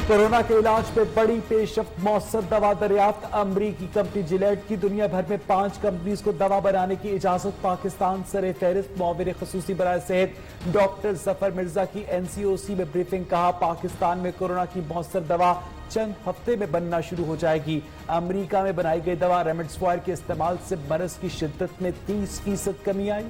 Corona के इलाज पे बड़ी पेशरफ्त मौसर दवा दरियाफ्त। अमरीकी कंपनी जिलेट की दुनिया भर में 5 कंपनीज को दवा बनाने की इजाजत। पाकिस्तान सरे फहरिस्त मुआविन खसूसी बराए सेहत डॉक्टर जफर मिर्जा की NCOC में ब्रीफिंग। कहा पाकिस्तान में कोरोना की मौसर दवा चंद हफ्ते में बनना शुरू हो जाएगी। अमरीका में बनाई गई दवा रेमडेसिविर के इस्तेमाल से मरज की शिद्दत में 30% कमी आई।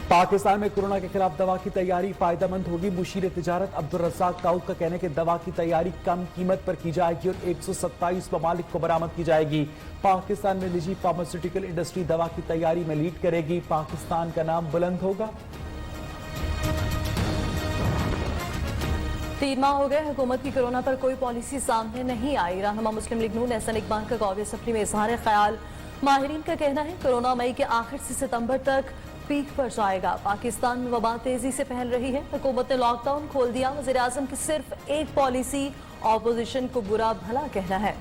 पाकिस्तान में कोरोना के खिलाफ दवा की तैयारी फायदेमंद होगी। मुशीर तिजारत अब्दुल रज़ाक दाऊद का कहना है कि दवा की तैयारी कम कीमत पर की जाएगी और 127 ममालिक को बरामद की जाएगी। पाकिस्तान में निजी फार्मास्यूटिकल इंडस्ट्री दवा की तैयारी में लीड करेगी। पाकिस्तान का नाम बुलंद होगा। 3 माह हो गए हुकूमत की कोरोना पर कोई पॉलिसी सामने नहीं आई। रहनुमा मुस्लिम लीग नून एहसन इकबाल का कौमी असम्बली में इजहार ख्याल। माहिरीन का कहना है कोरोना मई के आखिर से सितंबर तक पीक पर जाएगा। पाकिस्तान में वबा तेजी से फैल रही है। हुकूमत ने लॉकडाउन खोल दिया। वज़ीर आज़म की सिर्फ एक पॉलिसी ऑपोजिशन को बुरा भला कहना है।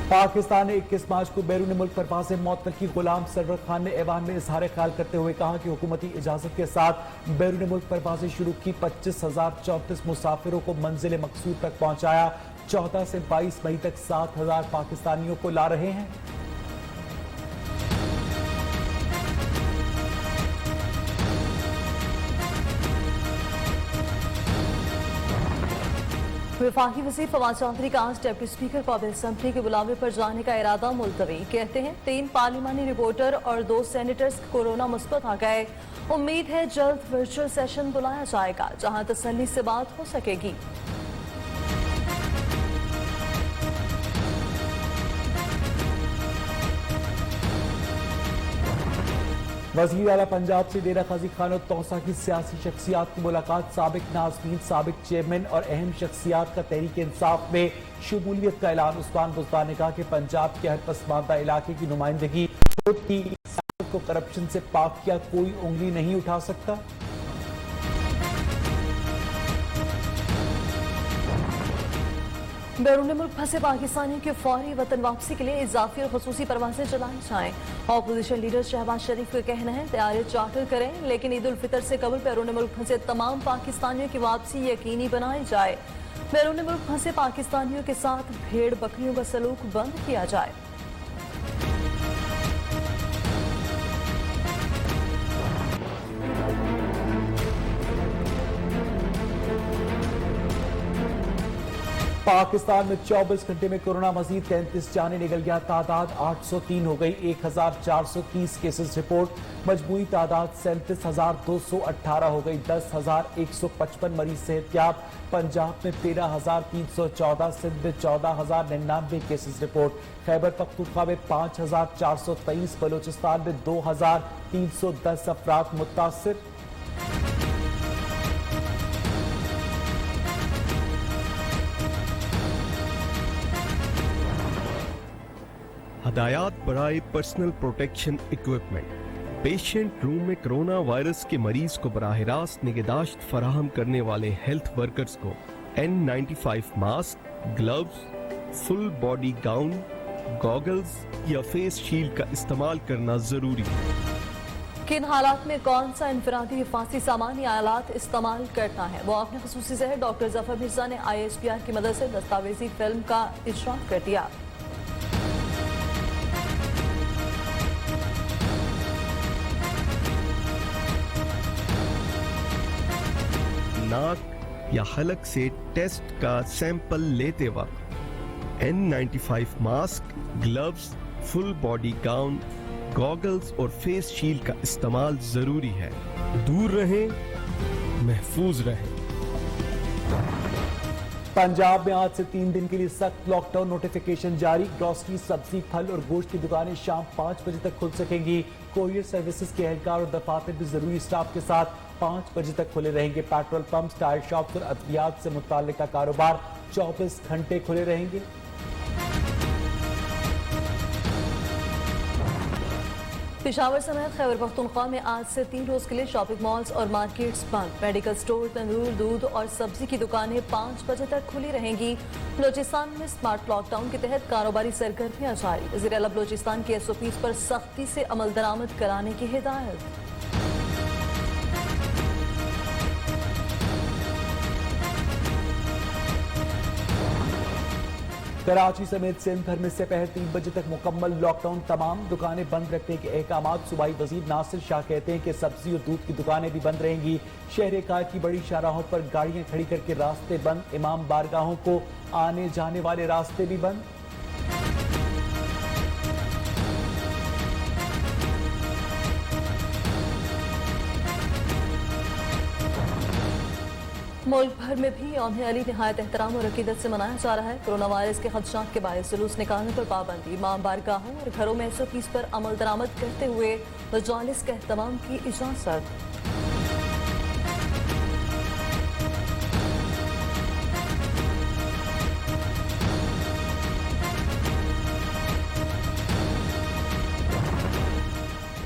पाकिस्तान ने 21 मार्च को बैरून मुल्क परवाज़ें मुअत्तल की। गुलाम सरवर खान ने ऐवान में इजहार ख्याल करते हुए कहा कि हुकूमती इजाजत के साथ बैरून मुल्क परवाज़ें शुरू की। 25,034 मुसाफिरों को मंजिल मकसूद तक पहुंचाया। 14 से 22 मई तक 7,000 पाकिस्तानियों को ला रहे हैं। वफाकी वज़ीर फवाद चौधरी का आज डिप्टी स्पीकर कौमी असम्बली के बुलावे पर जाने का इरादा मुलतवी। कहते हैं 3 पार्लिमानी रिपोर्टर और 2 सेनेटर्स कोरोना मुस्बत आ गए। उम्मीद है जल्द वर्चुअल सेशन बुलाया जाएगा जहां तसल्ली से बात हो सकेगी। वज़ीर आला पंजाब से डेरा गाजी खान और तौसा की सियासी शख्सियात की मुलाकात। साबिक नाज़रीन, साबिक चेयरमैन और अहम शख्सियात का तहरीक इंसाफ में शमूलियत का ऐलान। उस्मान बुज़दार ने कहा कि पंजाब के हर पसमानदा इलाके की नुमाइंदगी को करप्शन से पाक किया कोई उंगली नहीं उठा सकता। बैरून मुल्क फंसे पाकिस्तानियों की फौरी वतन वापसी के लिए इजाफी और खसूसी परवाजें चलाई जाएं। ऑपोजिशन लीडर शहबाज शरीफ का कहना है तैयारी चार्टर करें लेकिन ईद उल फितर से कबल बैरून मुल्क फंसे तमाम पाकिस्तानियों की वापसी यकीनी बनाई जाए। बैरून मुल्क फंसे पाकिस्तानियों के साथ भेड़ बकरियों का सलूक बंद किया जाए। पाकिस्तान में 24 घंटे में कोरोना मजीद 33 जाने निकल गया। तादाद 803 हो गई। 1430 केसेस रिपोर्ट। मजमूई तादाद 37,218 हो गई। 10,155 मरीज सेहतयाब। पंजाब में 13,314, सिंध में 14,099 केसेस रिपोर्ट। खैबर पख्तूनख्वा में 5,423, बलोचिस्तान में 2,310 अफराद मुतासिर। हदायत बराए personal protection equipment. Patient room में कोरोना वायरस के मरीज को बराह रास्त निगहदाश्त फराहम करने वाले हेल्थ वर्कर्स को N95 mask, gloves, full body gown, goggles या फेस शील्ड का इस्तेमाल करना जरूरी है। किन हालात में कौन सा इनफरादी हिफाजी सामान या आलात इस्तेमाल करना है वो अपने खसूसी से डॉक्टर जफर मिर्जा ने ISPR की मदद से दस्तावेजी फिल्म का इजरा कर दिया। नाक या हलक से टेस्ट का सैंपल लेते वक्त N95 mask, gloves, full body gown, goggles और फेस शील्ड का इस्तेमाल जरूरी है। दूर रहें, महफूज रहें। पंजाब में आज से 3 दिन के लिए सख्त लॉकडाउन नोटिफिकेशन जारी। ग्रोसरी, सब्जी, फल और गोश्त की दुकानें शाम 5 बजे तक खुल सकेंगी। कोरियर सर्विसेज के एहलकार और दफातर भी जरूरी स्टाफ के साथ 5 बजे तक खुले रहेंगे। पेट्रोल पंप, टायर शॉप और अद्वियात से मुताल्लिका कारोबार 24 घंटे खुले रहेंगे। पेशावर समेत खैबर पख्तूनख्वा में आज से 3 रोज के लिए शॉपिंग मॉल्स और मार्केट्स बंद। मेडिकल स्टोर, तंदूर, दूध और सब्जी की दुकानें 5 बजे तक खुली रहेंगी। बलूचिस्तान में स्मार्ट लॉकडाउन के तहत कारोबारी सरगर्मियां जारी। वज़ीर आला बलूचिस्तान की SOPs पर सख्ती से अमल दरामद कराने की हिदायत। कराची समेत सिंध भर में दोपहर 3 बजे तक मुकम्मल लॉकडाउन। तमाम दुकानें बंद रखने के अहकामात। सूबाई वजीर नासिर शाह कहते हैं कि सब्जी और दूध की दुकानें भी बंद रहेंगी। शहर कायद की बड़ी शाहराहों पर गाड़ियां खड़ी करके रास्ते बंद। इमाम बारगाहों को आने जाने वाले रास्ते भी बंद। मुल्क भर में भी यौम अली निहायत एहतराम और अकीदत से मनाया जा रहा है। कोरोना वायरस के खदशात के बायस जुलूस निकालने पर पाबंदी। इमाम बारगाहों और घरों में SOPs पर अमल दरामद करते हुए मजालिस के एहतमाम की इजाजत।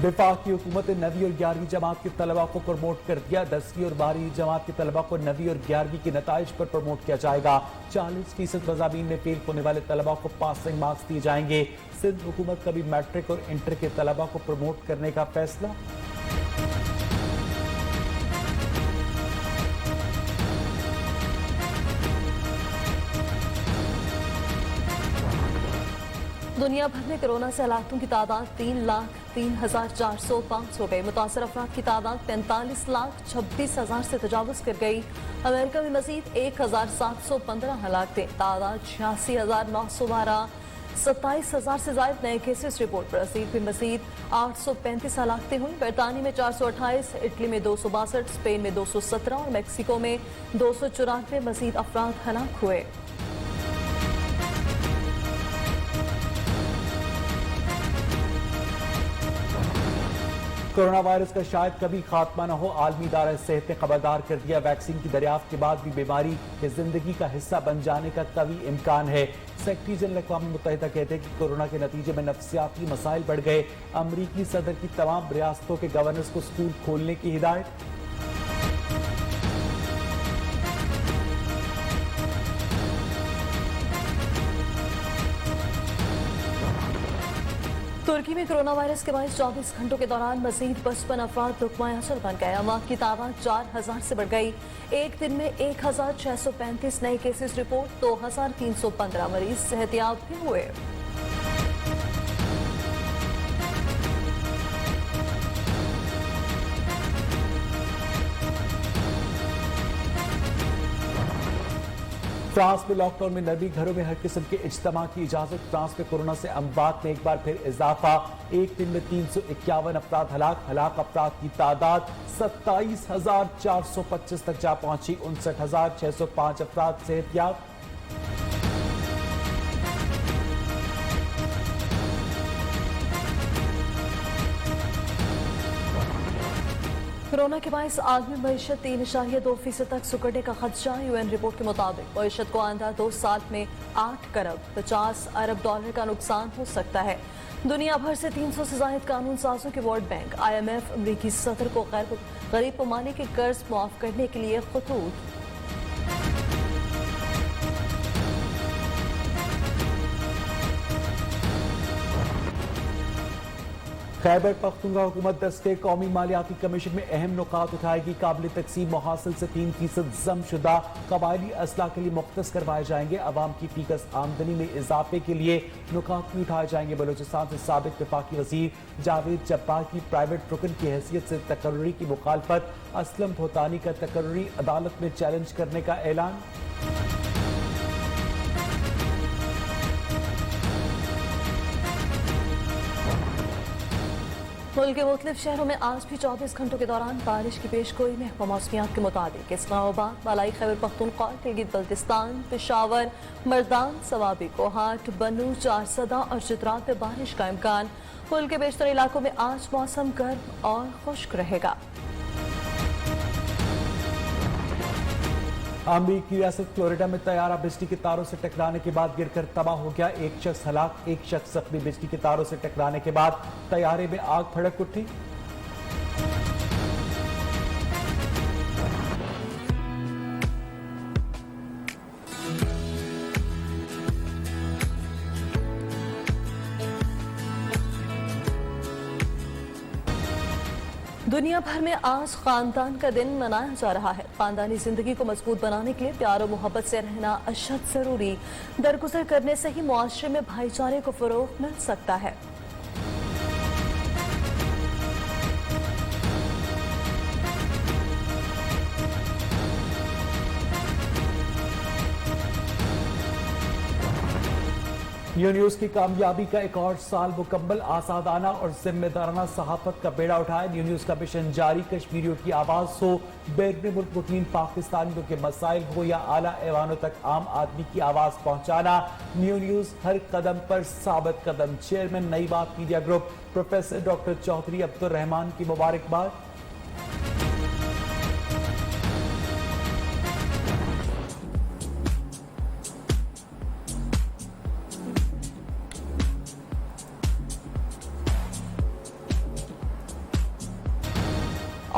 वफाकी हुकूमत ने 9वीं और 11वीं जमात के तलबा को प्रमोट कर दिया। 10वीं और 12वीं जमात के तलबा को 9वीं और 11वीं के नताइज पर प्रमोट किया जाएगा। 40% मज़ामीन में फेल होने वाले तलबा को पासिंग मार्क्स दिए जाएंगे। सिंध हुकूमत का भी मैट्रिक और इंटर के तलबा को प्रमोट करने का फैसला। दुनिया भर में कोरोना से हलाकतों की तादाद 3,03,405 हो गई। मुतासर अफराद की तादाद 45,26,000 से तजावुज कर गई। अमेरिका में मजीद 1,715 हलाकतें। तादाद 86,912। 27,000 से ज्यादा नए केसेस रिपोर्ट। ब्राजील में मजीद 835 हलाकतें हुई। बरतानिया में 428, इटली में 262, स्पेन में 217 और मैक्सिको में 294 मजीद अफराद हलाक हुए। कोरोना वायरस का शायद कभी खात्मा न हो। आलमी इदारा सेहत ने खबरदार कर दिया। वैक्सीन की दरियाफ्त के बाद भी बीमारी के जिंदगी का हिस्सा बन जाने का कभी इम्कान है। सेक्रेटरी जनरल अक़वाम मुत्तहिदा कहते हैं कि कोरोना के नतीजे में नफ्सियाती मसाइल बढ़ गए। अमरीकी सदर की तमाम रियासतों के गवर्नर्स को स्कूल खोलने की हिदायत। तुर्की में कोरोना वायरस के बायस 24 घंटों के दौरान मजीद 55 अफराद रुकमा असल बन गए। अमवात की तादाद 4,000 से बढ़ गई। एक दिन में 1,635 नए केसेस रिपोर्ट। 2,315 मरीज सेहतियाब भी हुए। फ्रांस में लॉकडाउन में नरमी। घरों में हर किस्म के इज्तिमा की इजाजत। फ्रांस में कोरोना से अमवात में एक बार फिर इजाफा। एक दिन में 351 अफराद हलाक। हलाक अफराद की तादाद 27,425 तक जा पहुंची। 59,605 अफराद सेहतियाब। कोरोना के बायस आलमी मईशत 3.2% तक सुकड़ने का खदशा। UN रिपोर्ट के मुताबिक मईशत को आइंदा 2 साल में 8 करोड़ 50 अरब डॉलर का नुकसान हो सकता है। दुनिया भर से 300 से ज्यादा कानून साजों के वर्ल्ड बैंक, IMF, अमरीकी सदर को गरीब ममालिक के कर्ज मुआफ करने के लिए खतूत। खैबर पख्तूनख्वा हुकूमत दस्ते कौमी मालियाती कमीशन में अहम नुकात उठाएगी। काबिल तकसीम मुहासिल से 3% जमशुदा कबायली असला के लिए मुख्तस करवाए जाएंगे। अवाम की फीकस आमदनी में इजाफे के लिए नुकात भी उठाए जाएंगे। बलूचिस्तान से साबिक वफाकी वजीर जावेद जब्बार की प्राइवेट रुकन की हैसियत से तकर्री की मुखालफत। असलम भोतानी का तकर्री अदालत में चैलेंज करने का ऐलान। मुल्क के मुख्तलिफ शहरों में आज भी 24 घंटों के दौरान बारिश की पेशगोई में मौसमियात के मुताबिक इस्लामाबाद, मलाई खैबर पख्तूनख्वा, गिलगित बल्तिस्तान, पेशावर, मर्दान, सवाबी, कोहाट, बनू, चारसदा और चित्राल में बारिश का इम्कान। मुल्क के बेशतर इलाकों में आज मौसम गर्म और खुश्क रहेगा। अमेरिकी रियासत फ्लोरिडा में तैयारा बिजली के तारों से टकराने के बाद गिरकर तबाह हो गया। एक शख्स हलाक, एक शख्स जख्मी। बिजली के तारों से टकराने के बाद तैयारे में आग भड़क उठी। दुनिया भर में आज खानदान का दिन मनाया जा रहा है। खानदानी जिंदगी को मजबूत बनाने के लिए प्यार और मोहब्बत से रहना अशद जरूरी। दरगुजर करने से ही मुआशरे में भाईचारे को फरोग मिल सकता है। न्यू न्यूज की कामयाबी का एक और साल मुकम्मल। आसादाना और जिम्मेदाराना सहाफत का बेड़ा उठाया। न्यू न्यूज का मिशन जारी। कश्मीरियों की आवाज हो, बैरून मुल्क मुकीम पाकिस्तानियों के मसाइल हो या आला ऐवानों तक आम आदमी की आवाज पहुंचाना, न्यू न्यूज हर कदम पर साबित कदम। चेयरमैन नई बात media group professor doctor Chaudhry Abdul Rehman की मुबारकबाद।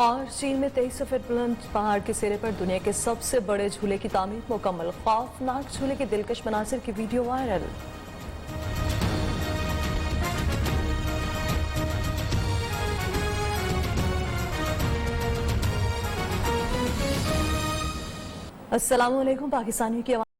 और चीन में 2300 फीट बुलंद पहाड़ के सिरे पर दुनिया के सबसे बड़े झूले की तामीर मुकम्मल। खौफनाक झूले के दिलकश मनासिर की वीडियो वायरल। अस्सलामुअलैकुम। पाकिस्तानियों की